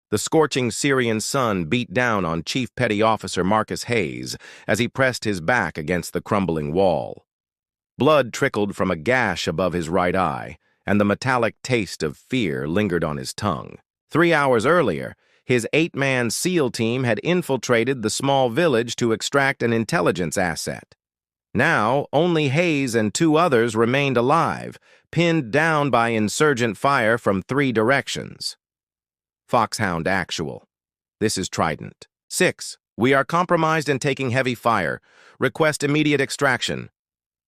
The scorching Syrian sun beat down on Chief Petty Officer Marcus Hayes as he pressed his back against the crumbling wall. Blood trickled from a gash above his right eye, and the metallic taste of fear lingered on his tongue. 3 hours earlier, his 8-man SEAL team had infiltrated the small village to extract an intelligence asset. Now, only Hayes and 2 others remained alive, pinned down by insurgent fire from 3 directions. Foxhound Actual. This is Trident. 6. We are compromised and taking heavy fire. Request immediate extraction.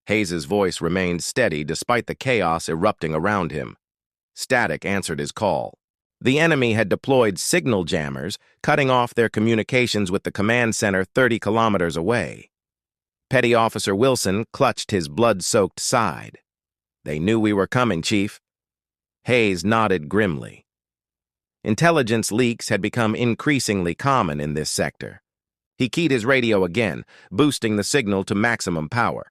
Hayes's voice remained steady despite the chaos erupting around him. Static answered his call. The enemy had deployed signal jammers, cutting off their communications with the command center 30 kilometers away. Petty Officer Wilson clutched his blood-soaked side. They knew we were coming, Chief. Hayes nodded grimly. Intelligence leaks had become increasingly common in this sector. He keyed his radio again, boosting the signal to maximum power.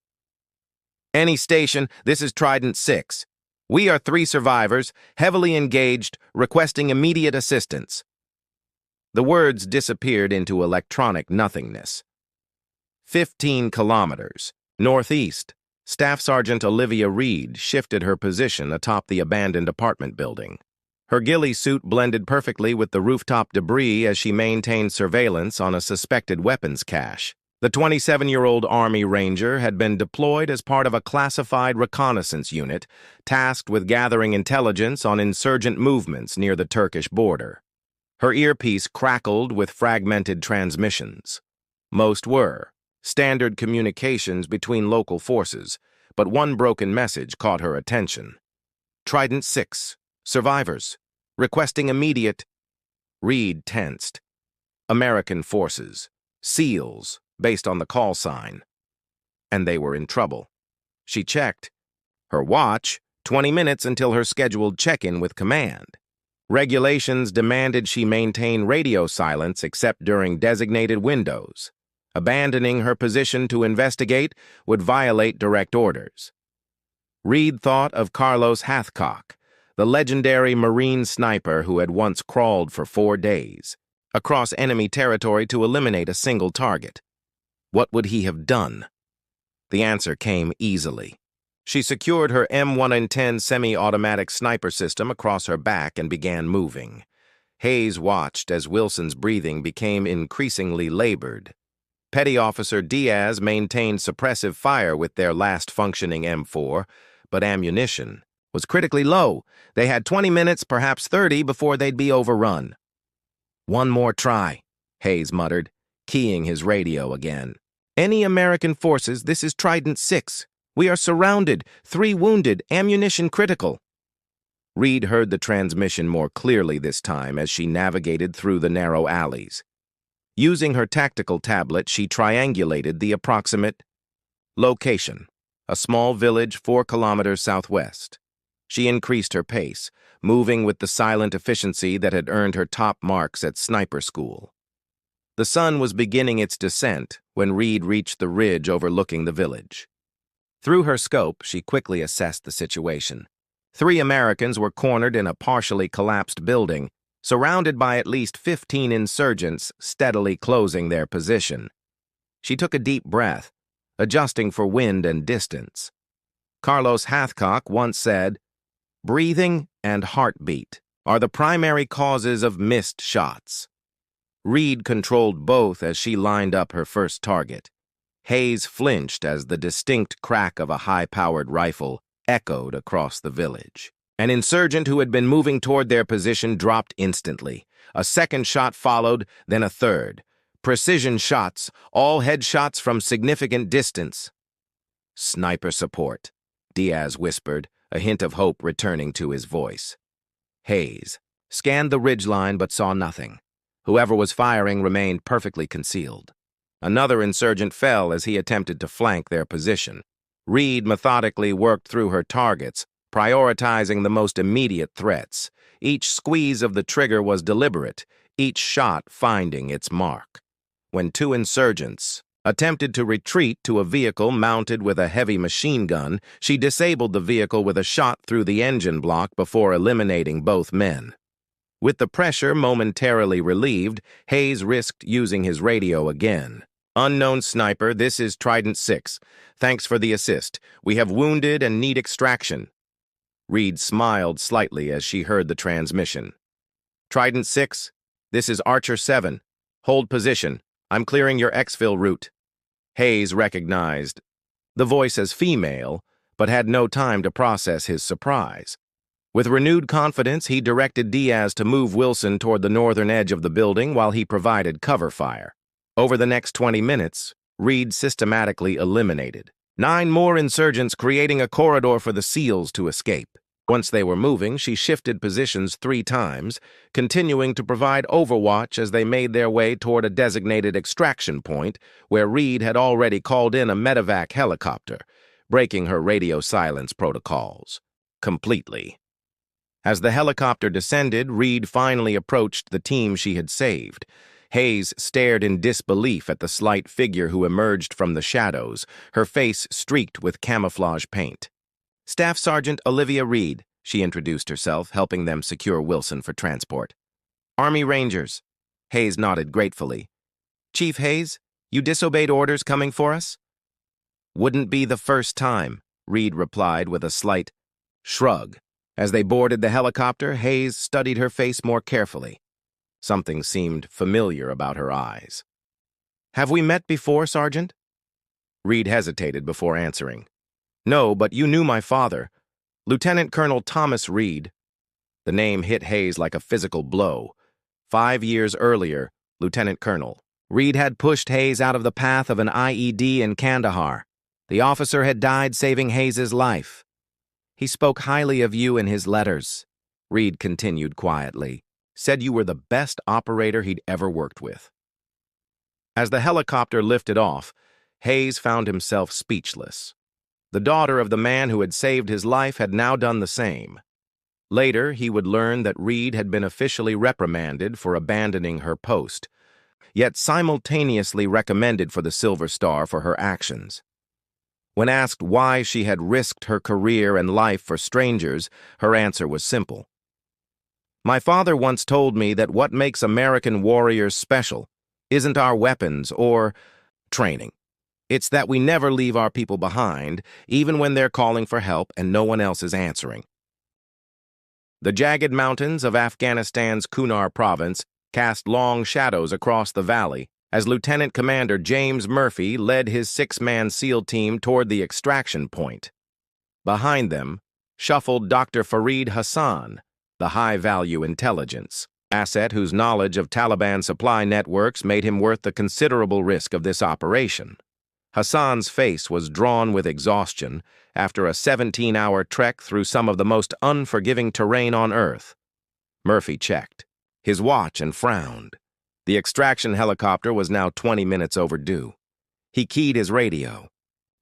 Any station, this is Trident 6. We are 3 survivors, heavily engaged, requesting immediate assistance. The words disappeared into electronic nothingness. 15 kilometers. Northeast. Staff Sergeant Olivia Reed shifted her position atop the abandoned apartment building. Her ghillie suit blended perfectly with the rooftop debris as she maintained surveillance on a suspected weapons cache. The 27-year-old Army Ranger had been deployed as part of a classified reconnaissance unit tasked with gathering intelligence on insurgent movements near the Turkish border. Her earpiece crackled with fragmented transmissions. Most were standard communications between local forces, but one broken message caught her attention. Trident 6. Survivors. Requesting immediate. Reed tensed. American forces. SEALs, based on the call sign. And they were in trouble. She checked. Her watch, 20 minutes until her scheduled check-in with command. Regulations demanded she maintain radio silence except during designated windows. Abandoning her position to investigate would violate direct orders. Reed thought of Carlos Hathcock, the legendary Marine sniper who had once crawled for 4 days across enemy territory to eliminate a single target. What would he have done? The answer came easily. She secured her M110 semi-automatic sniper system across her back and began moving. Hayes watched as Wilson's breathing became increasingly labored. Petty Officer Diaz maintained suppressive fire with their last functioning M4, but ammunition was critically low. They had 20 minutes, perhaps 30, before they'd be overrun. One more try, Hayes muttered, keying his radio again. Any American forces, this is Trident 6. We are surrounded, 3 wounded, ammunition critical. Reed heard the transmission more clearly this time as she navigated through the narrow alleys. Using her tactical tablet, she triangulated the approximate location, a small village 4 kilometers southwest. She increased her pace, moving with the silent efficiency that had earned her top marks at sniper school. The sun was beginning its descent when Reed reached the ridge overlooking the village. Through her scope, she quickly assessed the situation. 3 Americans were cornered in a partially collapsed building, surrounded by at least 15 insurgents steadily closing their position. She took a deep breath, adjusting for wind and distance. Carlos Hathcock once said, "Breathing and heartbeat are the primary causes of missed shots." Reed controlled both as she lined up her first target. Hayes flinched as the distinct crack of a high-powered rifle echoed across the village. An insurgent who had been moving toward their position dropped instantly. A second shot followed, then a third. Precision shots, all headshots from significant distance. "Sniper support," Diaz whispered, a hint of hope returning to his voice. Hayes scanned the ridgeline but saw nothing. Whoever was firing remained perfectly concealed. Another insurgent fell as he attempted to flank their position. Reed methodically worked through her targets, prioritizing the most immediate threats. Each squeeze of the trigger was deliberate, each shot finding its mark. When 2 insurgents attempted to retreat to a vehicle mounted with a heavy machine gun, she disabled the vehicle with a shot through the engine block before eliminating both men. With the pressure momentarily relieved, Hayes risked using his radio again. "Unknown sniper, this is Trident 6. Thanks for the assist. We have wounded and need extraction." Reed smiled slightly as she heard the transmission. "Trident 6, this is Archer 7. Hold position. I'm clearing your exfil route." Hayes recognized the voice as female, but had no time to process his surprise. With renewed confidence, he directed Diaz to move Wilson toward the northern edge of the building while he provided cover fire. Over the next 20 minutes, Reed systematically eliminated 9 more insurgents, creating a corridor for the SEALs to escape. Once they were moving, she shifted positions 3 times, continuing to provide overwatch as they made their way toward a designated extraction point where Reed had already called in a medevac helicopter, breaking her radio silence protocols completely. As the helicopter descended, Reed finally approached the team she had saved. Hayes stared in disbelief at the slight figure who emerged from the shadows, her face streaked with camouflage paint. "Staff Sergeant Olivia Reed," she introduced herself, helping them secure Wilson for transport. "Army Rangers." Hayes nodded gratefully. "Chief Hayes, you disobeyed orders coming for us?" "Wouldn't be the first time," Reed replied with a slight shrug. As they boarded the helicopter, Hayes studied her face more carefully. Something seemed familiar about her eyes. "Have we met before, Sergeant?" Reed hesitated before answering. "No, but you knew my father, Lieutenant Colonel Thomas Reed." The name hit Hayes like a physical blow. 5 years earlier, Lieutenant Colonel Reed had pushed Hayes out of the path of an IED in Kandahar. The officer had died saving Hayes's life. "He spoke highly of you in his letters," Reed continued quietly. "Said you were the best operator he'd ever worked with." As the helicopter lifted off, Hayes found himself speechless. The daughter of the man who had saved his life had now done the same. Later, he would learn that Reed had been officially reprimanded for abandoning her post, yet simultaneously recommended for the Silver Star for her actions. When asked why she had risked her career and life for strangers, her answer was simple. "My father once told me that what makes American warriors special isn't our weapons or training. It's that we never leave our people behind, even when they're calling for help and no one else is answering." The jagged mountains of Afghanistan's Kunar province cast long shadows across the valley as Lieutenant Commander James Murphy led his 6-man SEAL team toward the extraction point. Behind them shuffled Dr. Fareed Hassan, the high-value intelligence asset whose knowledge of Taliban supply networks made him worth the considerable risk of this operation. Hassan's face was drawn with exhaustion after a 17-hour trek through some of the most unforgiving terrain on Earth. Murphy checked his watch and frowned. The extraction helicopter was now 20 minutes overdue. He keyed his radio.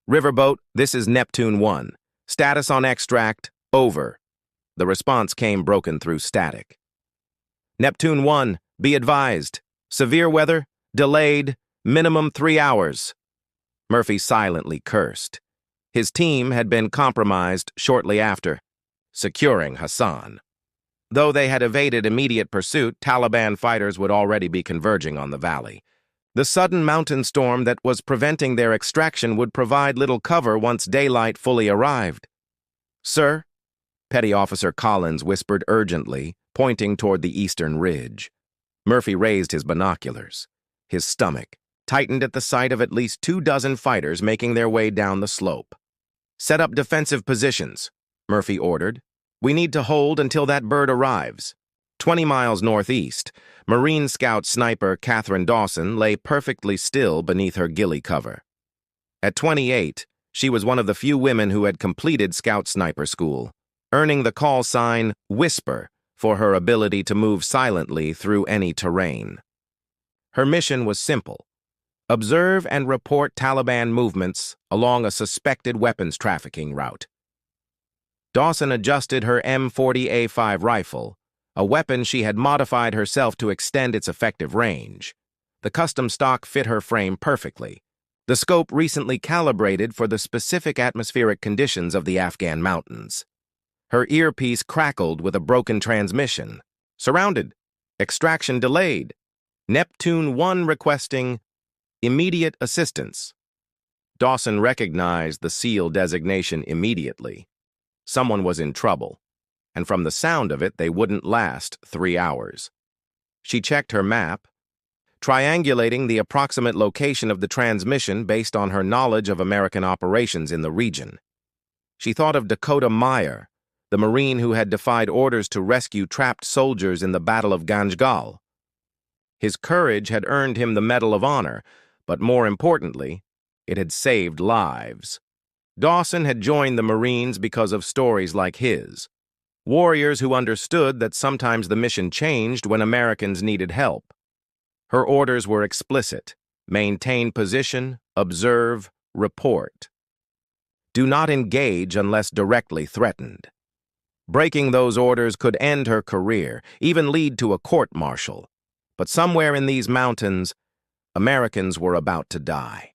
"Riverboat, this is Neptune 1. Status on extract, over." The response came broken through static. "Neptune 1, be advised. Severe weather, delayed, minimum 3 hours." Murphy silently cursed. His team had been compromised shortly after securing Hassan. Though they had evaded immediate pursuit, Taliban fighters would already be converging on the valley. The sudden mountain storm that was preventing their extraction would provide little cover once daylight fully arrived. "Sir?" Petty Officer Collins whispered urgently, pointing toward the eastern ridge. Murphy raised his binoculars. His stomach tightened at the sight of at least 24 fighters making their way down the slope. "Set up defensive positions," Murphy ordered. "We need to hold until that bird arrives." 20 miles northeast, Marine Scout sniper Catherine Dawson lay perfectly still beneath her ghillie cover. At 28, she was one of the few women who had completed Scout Sniper School, earning the call sign Whisper for her ability to move silently through any terrain. Her mission was simple: observe and report Taliban movements along a suspected weapons trafficking route. Dawson adjusted her M40A5 rifle, a weapon she had modified herself to extend its effective range. The custom stock fit her frame perfectly, the scope recently calibrated for the specific atmospheric conditions of the Afghan mountains. Her earpiece crackled with a broken transmission, Surrounded. Extraction delayed. Neptune 1 requesting immediate assistance. Dawson recognized the SEAL designation immediately. Someone was in trouble, and from the sound of it, they wouldn't last 3 hours. She checked her map, triangulating the approximate location of the transmission based on her knowledge of American operations in the region. She thought of Dakota Meyer, the Marine who had defied orders to rescue trapped soldiers in the Battle of Ganjgal. His courage had earned him the Medal of Honor, but more importantly, it had saved lives. Dawson had joined the Marines because of stories like his. Warriors who understood that sometimes the mission changed when Americans needed help. Her orders were explicit: maintain position, observe, report. Do not engage unless directly threatened. Breaking those orders could end her career, even lead to a court-martial. But somewhere in these mountains, Americans were about to die.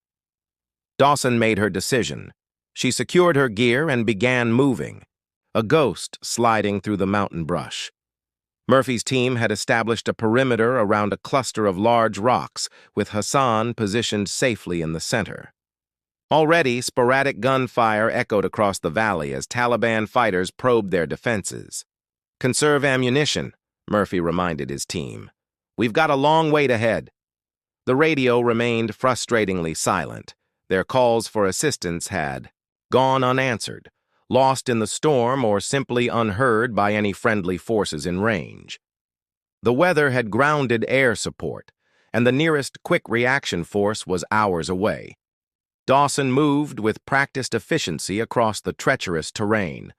Dawson made her decision. She secured her gear and began moving, a ghost sliding through the mountain brush. Murphy's team had established a perimeter around a cluster of large rocks, with Hassan positioned safely in the center. Already, sporadic gunfire echoed across the valley as Taliban fighters probed their defenses. "Conserve ammunition," Murphy reminded his team. "We've got a long wait ahead." The radio remained frustratingly silent. Their calls for assistance had gone unanswered, lost in the storm, or simply unheard by any friendly forces in range. The weather had grounded air support, and the nearest quick reaction force was hours away. Dawson moved with practiced efficiency across the treacherous terrain,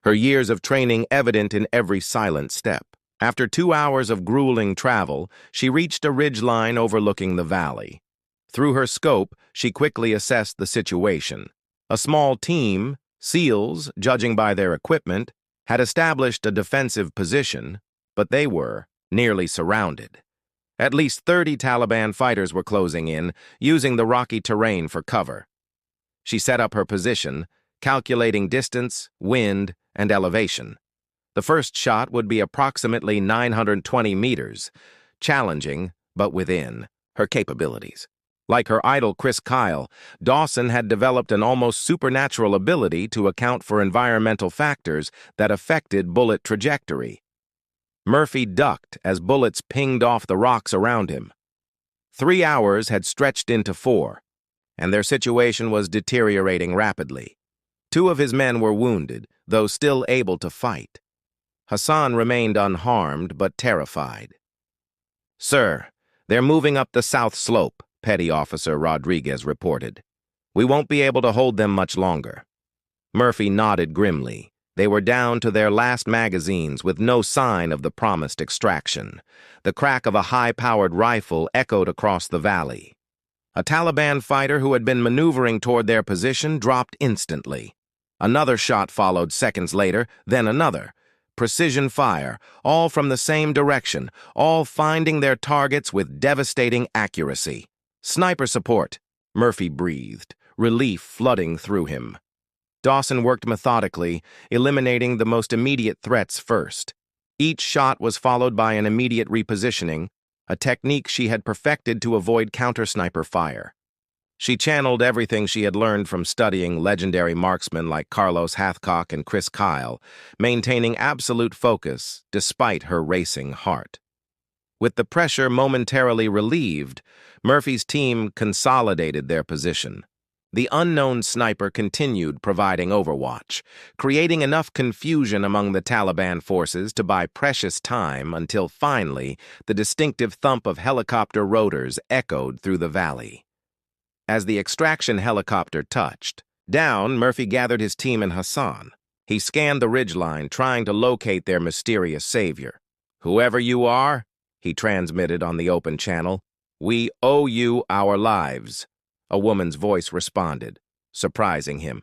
her years of training evident in every silent step. After 2 hours of grueling travel, she reached a ridgeline overlooking the valley. Through her scope, she quickly assessed the situation. A small team, SEALs, judging by their equipment, had established a defensive position, but they were nearly surrounded. At least 30 Taliban fighters were closing in, using the rocky terrain for cover. She set up her position, calculating distance, wind, and elevation. The first shot would be approximately 920 meters, challenging, but within her capabilities. Like her idol Chris Kyle, Dawson had developed an almost supernatural ability to account for environmental factors that affected bullet trajectory. Murphy ducked as bullets pinged off the rocks around him. 3 hours had stretched into 4, and their situation was deteriorating rapidly. 2 of his men were wounded, though still able to fight. Hassan remained unharmed but terrified. "Sir, they're moving up the south slope," Petty Officer Rodriguez reported. "We won't be able to hold them much longer." Murphy nodded grimly. They were down to their last magazines with no sign of the promised extraction. The crack of a high-powered rifle echoed across the valley. A Taliban fighter who had been maneuvering toward their position dropped instantly. Another shot followed seconds later, then another. Precision fire, all from the same direction, all finding their targets with devastating accuracy. "Sniper support," Murphy breathed, relief flooding through him. Dawson worked methodically, eliminating the most immediate threats first. Each shot was followed by an immediate repositioning, a technique she had perfected to avoid counter-sniper fire. She channeled everything she had learned from studying legendary marksmen like Carlos Hathcock and Chris Kyle, maintaining absolute focus despite her racing heart. With the pressure momentarily relieved, Murphy's team consolidated their position. The unknown sniper continued providing overwatch, creating enough confusion among the Taliban forces to buy precious time until finally the distinctive thump of helicopter rotors echoed through the valley. As the extraction helicopter touched down, Murphy gathered his team and Hassan. He scanned the ridgeline, trying to locate their mysterious savior. "Whoever you are," he transmitted on the open channel, "we owe you our lives." A woman's voice responded, surprising him.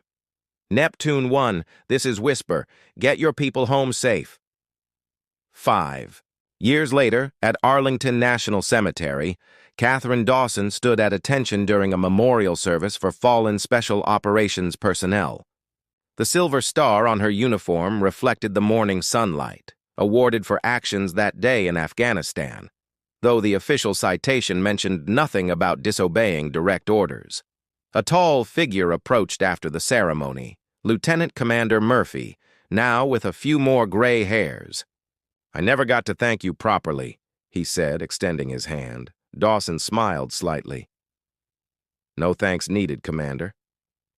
"Neptune 1, this is Whisper. Get your people home safe." 5. Years later, at Arlington National Cemetery, Catherine Dawson stood at attention during a memorial service for fallen Special Operations personnel. The silver star on her uniform reflected the morning sunlight, awarded for actions that day in Afghanistan, though the official citation mentioned nothing about disobeying direct orders. A tall figure approached after the ceremony, Lieutenant Commander Murphy, now with a few more gray hairs. "I never got to thank you properly," he said, extending his hand. Dawson smiled slightly. "No thanks needed, Commander.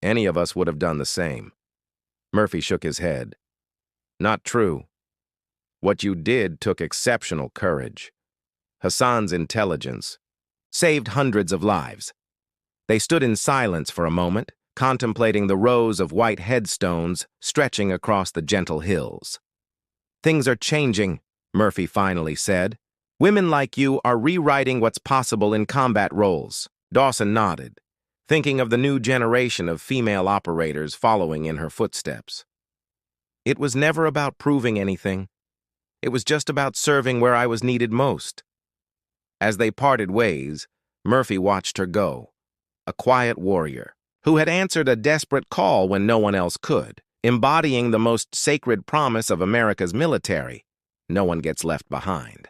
Any of us would have done the same." Murphy shook his head. "Not true. What you did took exceptional courage. Hassan's intelligence saved hundreds of lives." They stood in silence for a moment, contemplating the rows of white headstones stretching across the gentle hills. "Things are changing," Murphy finally said. "Women like you are rewriting what's possible in combat roles." Dawson nodded, thinking of the new generation of female operators following in her footsteps. "It was never about proving anything. It was just about serving where I was needed most." As they parted ways, Murphy watched her go, a quiet warrior who had answered a desperate call when no one else could, embodying the most sacred promise of America's military: no one gets left behind.